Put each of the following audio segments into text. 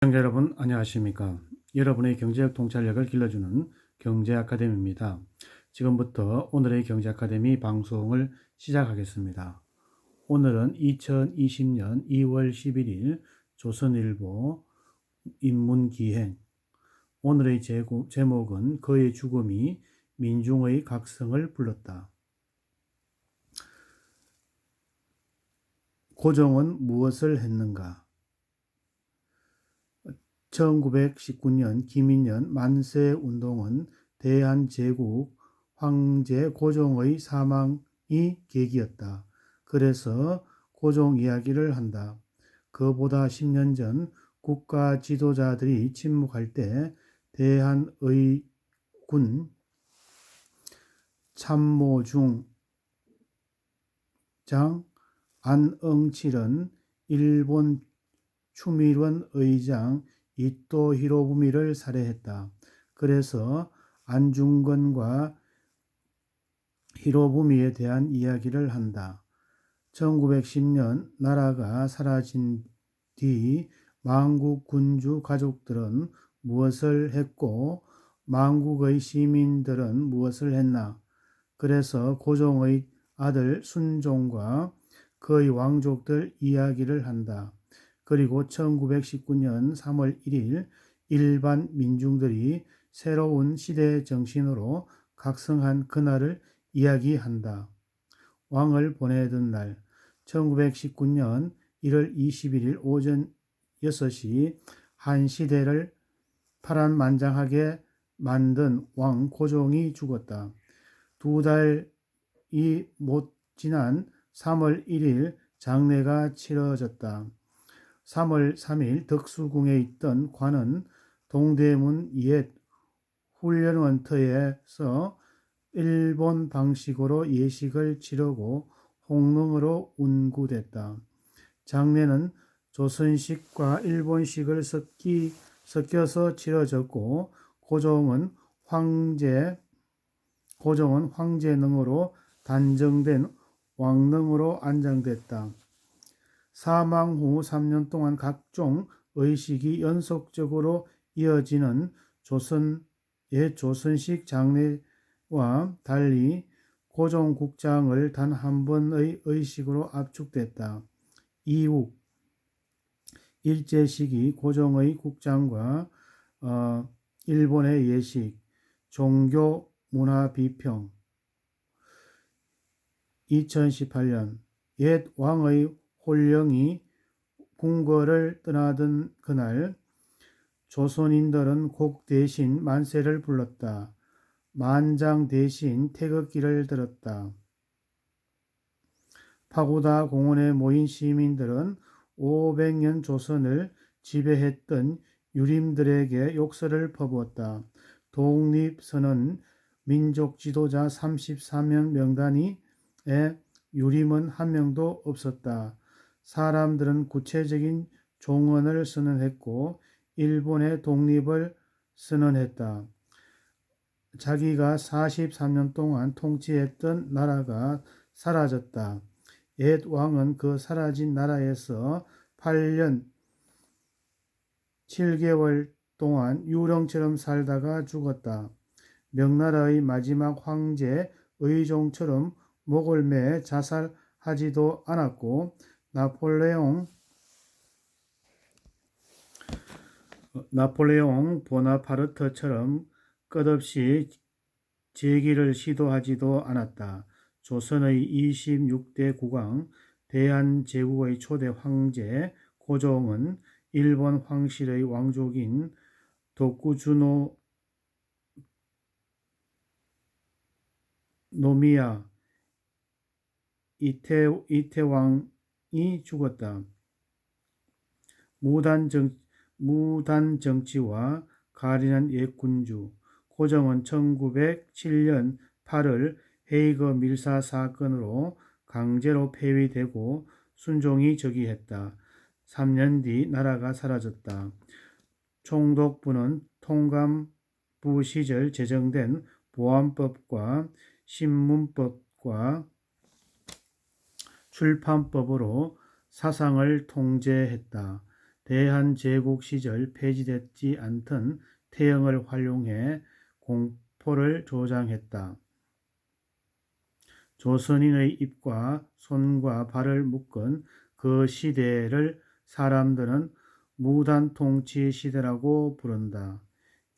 시청자 여러분 안녕하십니까? 여러분의 경제적 통찰력을 길러주는 경제아카데미입니다. 지금부터 오늘의 경제아카데미 방송을 시작하겠습니다. 오늘은 2020년 2월 11일 조선일보 인문기행. 오늘의 제목은 그의 죽음이 민중의 각성을 불렀다. 고종은 무엇을 했는가? 1919년 김인년 만세운동은 대한제국 황제 고종의 사망이 계기였다. 그래서 고종 이야기를 한다. 그보다 10년 전 국가 지도자들이 침묵할 때 대한의군 참모중장 안응칠은 일본 추미론 의장 이토 히로부미를 살해했다. 그래서 안중근과 히로부미에 대한 이야기를 한다. 1910년 나라가 사라진 뒤 만국 군주 가족들은 무엇을 했고 만국의 시민들은 무엇을 했나? 그래서 고종의 아들 순종과 그의 왕족들 이야기를 한다. 그리고 1919년 3월 1일 일반 민중들이 새로운 시대 정신으로 각성한 그날을 이야기한다. 왕을 보내던 날 1919년 1월 21일 오전 6시 한 시대를 파란만장하게 만든 왕 고종이 죽었다. 2달이 못 지난 3월 1일 장례가 치러졌다. 3월 3일 덕수궁에 있던 관은 동대문 옛 훈련원터에서 일본 방식으로 예식을 치르고 홍릉으로 운구됐다. 장례는 조선식과 일본식을 섞여서 치러졌고 고종은 황제능으로 단정된 왕릉으로 안장됐다. 사망 후 3년 동안 각종 의식이 연속적으로 이어지는 조선식 장례와 달리 고종국장을 단 한 번의 의식으로 압축됐다. 이후 일제시기 고종의 국장과 일본의 예식, 종교 문화 비평. 2018년 옛 왕의 홀령이 궁궐을 떠나던 그날 조선인들은 곡 대신 만세를 불렀다. 만장 대신 태극기를 들었다. 파고다 공원에 모인 시민들은 500년 조선을 지배했던 유림들에게 욕설을 퍼부었다. 독립선언 민족 지도자 34명 명단에 유림은 한 명도 없었다. 사람들은 구체적인 종언을 선언했고 일본의 독립을 선언했다. 자기가 43년 동안 통치했던 나라가 사라졌다. 옛 왕은 그 사라진 나라에서 8년 7개월 동안 유령처럼 살다가 죽었다. 명나라의 마지막 황제 의종처럼 목을 매 자살하지도 않았고 나폴레옹 보나파르트처럼 끝없이 재기를 시도하지도 않았다. 조선의 26대 국왕 대한제국의 초대 황제 고종은 일본 황실의 왕족인 도쿠주노미야 이태왕이 죽었다. 무단 정치와 가련한 옛 군주 고종은 1907년 8월 헤이그 밀사 사건으로 강제로 폐위되고 순종이 즉위했다. 3년 뒤 나라가 사라졌다. 총독부는 통감부 시절 제정된 보안법과 신문법과 출판법으로 사상을 통제했다. 대한제국 시절 폐지되지 않던 태형을 활용해 공포를 조장했다. 조선인의 입과 손과 발을 묶은 그 시대를 사람들은 무단통치 시대라고 부른다.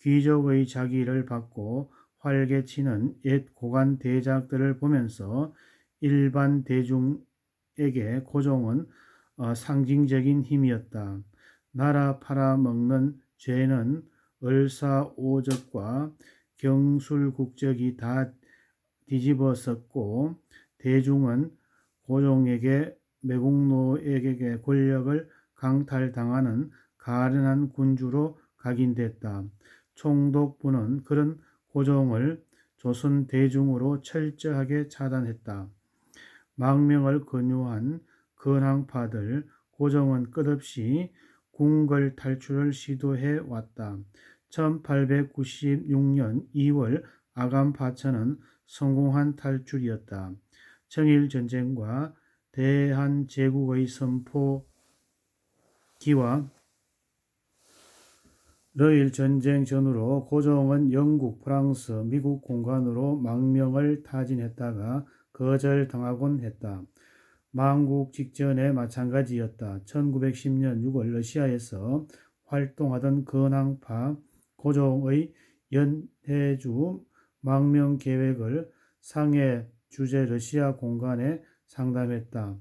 귀족의 자기를 받고 활개치는 옛 고관 대작들을 보면서 일반 대중에게 고종은 상징적인 힘이었다. 나라 팔아먹는 죄는 을사오적과 경술국적이 다 뒤집어섰고 대중은 고종에게 매국노에게 권력을 강탈당하는 가련한 군주로 각인됐다. 총독부는 그런 고종을 조선 대중으로 철저하게 차단했다. 망명을 권유한 근황파들 고종은 끝없이 궁궐 탈출을 시도해 왔다. 1896년 2월 아간파천은 성공한 탈출이었다. 청일전쟁과 대한제국의 선포기와 러일전쟁 전후로 고종은 영국, 프랑스, 미국 공관으로 망명을 타진했다가 거절당하곤 했다. 망국 직전에 마찬가지였다. 1910년 6월 러시아에서 활동하던 근황파 고종의 연해주 망명 계획을 상해 주재 러시아 공관에 상담했다.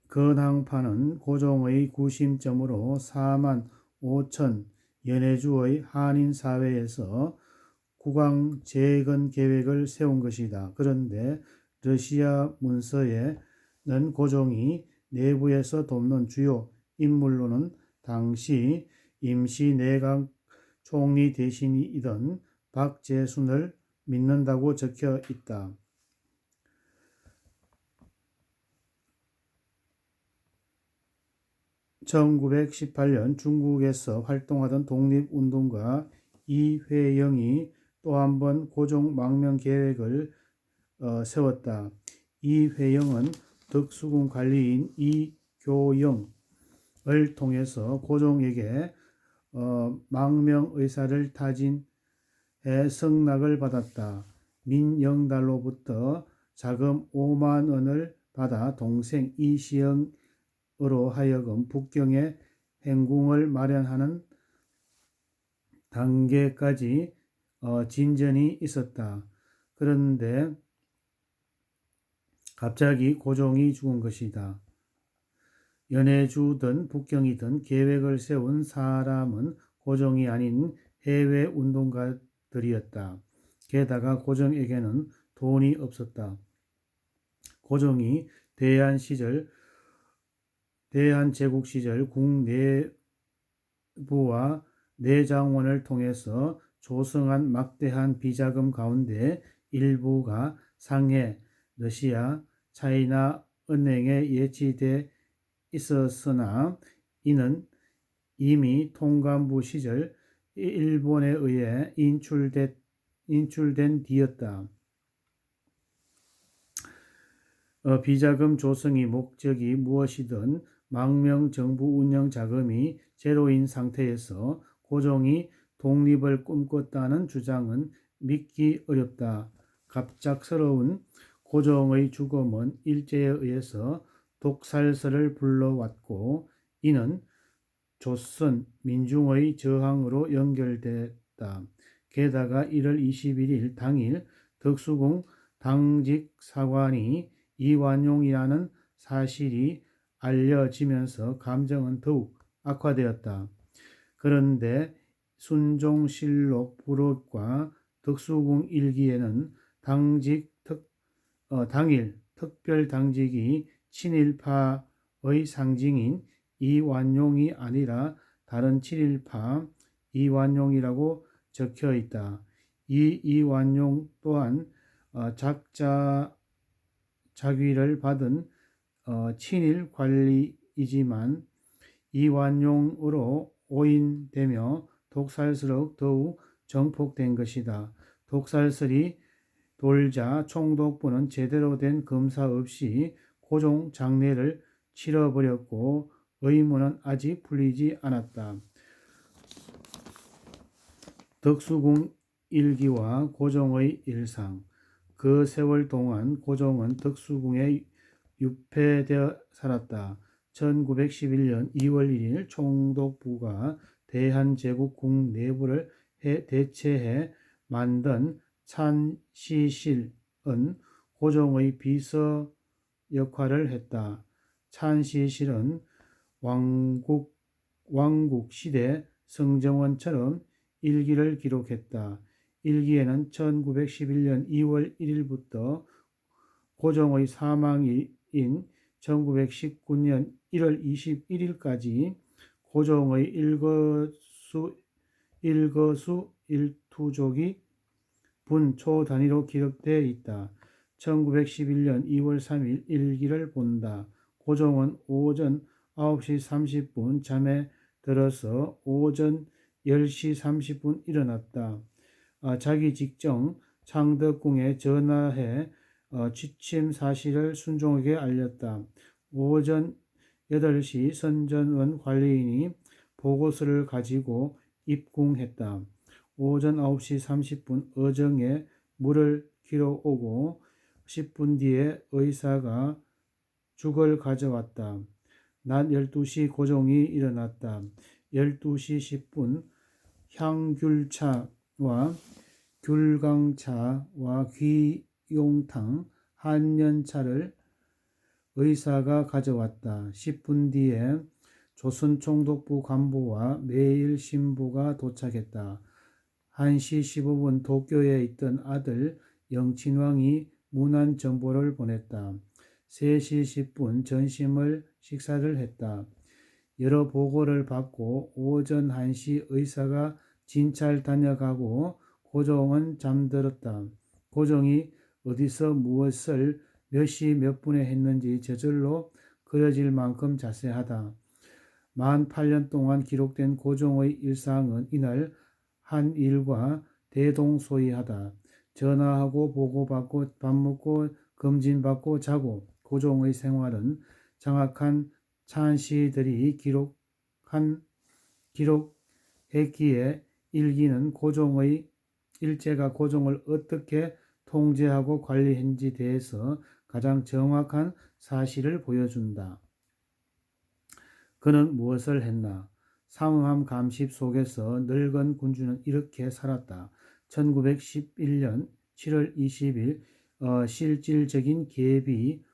근황파는 고종의 구심점으로 4만 5천 연해주의 한인사회에서 국왕 재건 계획을 세운 것이다. 그런데 러시아 문서에는 고종이 내부에서 돕는 주요 인물로는 당시 임시내각 총리 대신이던 박재순을 믿는다고 적혀 있다. 1918년 중국에서 활동하던 독립운동가 이회영이 또 한 번 고종 망명 계획을 세웠다. 이회영은 덕수궁 관리인 이교영을 통해서 고종에게 망명 의사를 타진해 승낙을 받았다. 민영달로부터 자금 5만 원을 받아 동생 이시영으로 하여금 북경에 행궁을 마련하는 단계까지 진전이 있었다. 그런데 갑자기 고종이 죽은 것이다. 연해주든 북경이든 계획을 세운 사람은 고종이 아닌 해외 운동가들이었다. 게다가 고종에게는 돈이 없었다. 고종이 대한제국 시절 국내부와 내장원을 통해서 조성한 막대한 비자금 가운데 일부가 상해, 러시아, 차이나 은행에 예치돼 있었으나 이는 이미 통감부 시절 일본에 의해 인출된 뒤였다. 비자금 조성이 목적이 무엇이든 망명 정부 운영 자금이 제로인 상태에서 고종이 독립을 꿈꿨다는 주장은 믿기 어렵다. 갑작스러운 고종의 죽음은 일제에 의해서 독살설을 불러왔고 이는 조선 민중의 저항으로 연결됐다. 게다가 1월 21일 당일 덕수궁 당직 사관이 이완용이라는 사실이 알려지면서 감정은 더욱 악화되었다. 그런데 순종실록 부록과 덕수궁 일기에는 당일 특별 당직이 친일파의 상징인 이완용이 아니라 다른 친일파 이완용이라고 적혀 있다. 이완용 또한 자위를 받은 친일 관리이지만 이완용으로 오인되며 독살설로 더욱 정폭된 것이다. 독살설이 돌자 총독부는 제대로 된 검사 없이 고종 장례를 치러버렸고 의문은 아직 풀리지 않았다. 덕수궁 일기와 고종의 일상. 그 세월 동안 고종은 덕수궁에 유폐되어 살았다. 1911년 2월 1일 총독부가 대한제국궁 내부를 대체해 만든 찬시실은 고종의 비서 역할을 했다. 찬시실은 왕국시대 성정원처럼 일기를 기록했다. 일기에는 1911년 2월 1일부터 고종의 사망인 1919년 1월 21일까지 고종의 일거수일투족이 분초 단위로 기록되어 있다. 1911년 2월 3일 일기를 본다. 고종은 오전 9시 30분 잠에 들어서 오전 10시 30분 일어났다. 자기 직정 창덕궁에 전화해 취침 사실을 순종에게 알렸다. 오전 8시 선전원 관리인이 보고서를 가지고 입궁했다. 오전 9시 30분 어정에 물을 키러 오고 10분 뒤에 의사가 죽을 가져왔다. 낮 12시 고종이 일어났다. 12시 10분 향귤차와 귤강차와 귀용탕, 한년차를 의사가 가져왔다. 10분 뒤에 조선총독부 간부와 매일신부가 도착했다. 1시 15분 도쿄에 있던 아들 영친왕이 문안 정보를 보냈다. 3시 10분 전심을 식사를 했다. 여러 보고를 받고 오전 1시 의사가 진찰 다녀가고 고종은 잠들었다. 고종이 어디서 무엇을 몇 시 몇 분에 했는지 저절로 그려질 만큼 자세하다. 48년 동안 기록된 고종의 일상은 이날 한 일과 대동소이하다. 전화하고 보고받고 밥 먹고 검진받고 자고. 고종의 생활은 장악한 찬시들이 기록했기에 일제가 고종을 어떻게 통제하고 관리했는지 대해서 가장 정확한 사실을 보여준다. 그는 무엇을 했나? 상응함 감십 속에서 늙은 군주는 이렇게 살았다. 1911년 7월 20일 실질적인 계비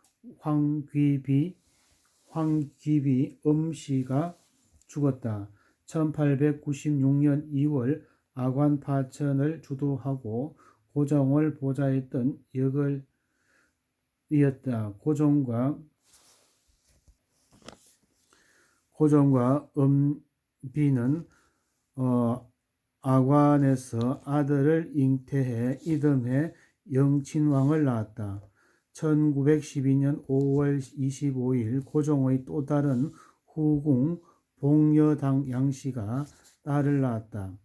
황귀비 음씨가 죽었다. 1896년 2월 아관파천을 주도하고 고종을 보좌했던 역을 이었다. 고종과 음비는 아관에서 아들을 잉태해 이듬해 영친왕을 낳았다. 1912년 5월 25일 고종의 또 다른 후궁 봉여당 양씨가 딸을 낳았다.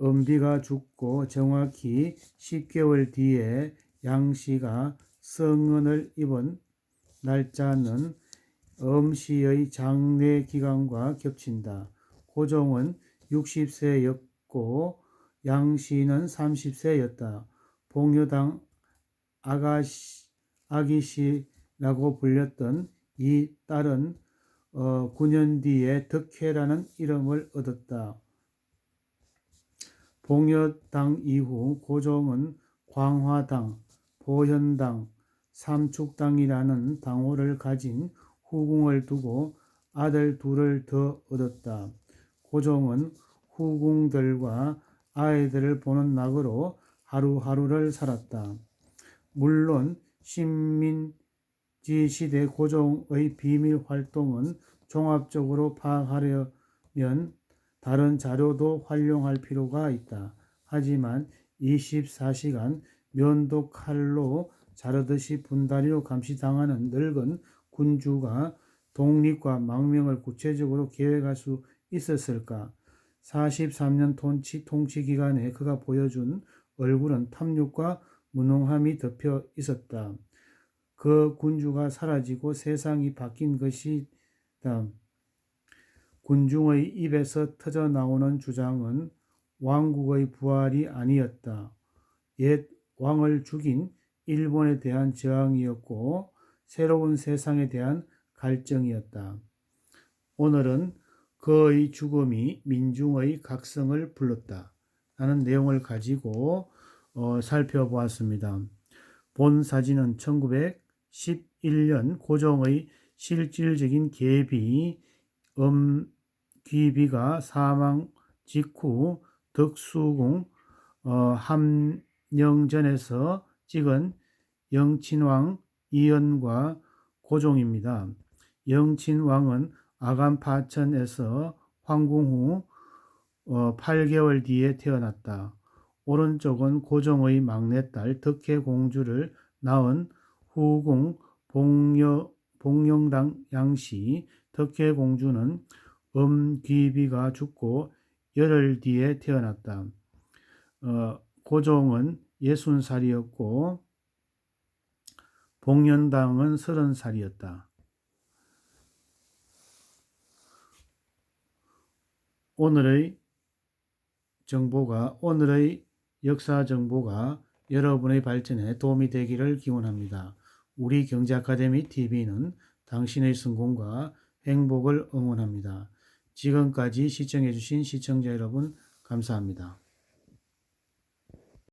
음비가 죽고 정확히 10개월 뒤에 양씨가 성은을 입은 날짜는 음씨의 장례 기간과 겹친다. 고종은 60세였고 양씨는 30세였다. 봉여당 아기씨라고 불렸던 이 딸은 9년 뒤에 덕혜라는 이름을 얻었다. 봉여당 이후 고종은 광화당, 보현당, 삼축당이라는 당호를 가진 후궁을 두고 아들 둘을 더 얻었다. 고종은 후궁들과 아이들을 보는 낙으로 하루하루를 살았다. 물론 식민지 시대 고종의 비밀 활동은 종합적으로 파악하려면 다른 자료도 활용할 필요가 있다. 하지만 24시간 면도칼로 자르듯이 분다리로 감시당하는 늙은 군주가 독립과 망명을 구체적으로 계획할 수 있었을까? 43년 통치 기간에 그가 보여준 얼굴은 탐욕과 무능함이 덮여 있었다. 그 군주가 사라지고 세상이 바뀐 것이다. 군중의 입에서 터져 나오는 주장은 왕국의 부활이 아니었다. 옛 왕을 죽인 일본에 대한 저항이었고 새로운 세상에 대한 갈증이었다. 오늘은 그의 죽음이 민중의 각성을 불렀다. 라는 내용을 가지고 살펴보았습니다. 본 사진은 1911년 고종의 실질적인 계비 귀비가 사망 직후 덕수궁 함령전에서 찍은 영친왕 이연과 고종입니다. 영친왕은 아간파천에서 황궁 후 8개월 뒤에 태어났다. 오른쪽은 고종의 막내딸 덕혜공주를 낳은 후궁 봉영당 양씨. 덕혜공주는 귀비가 죽고 열흘 뒤에 태어났다. 고종은 60살이었고 봉연당은 30살이었다. 오늘의 역사 정보가 여러분의 발전에 도움이 되기를 기원합니다. 우리 경제아카데미 TV는 당신의 성공과 행복을 응원합니다. 지금까지 시청해주신 시청자 여러분 감사합니다.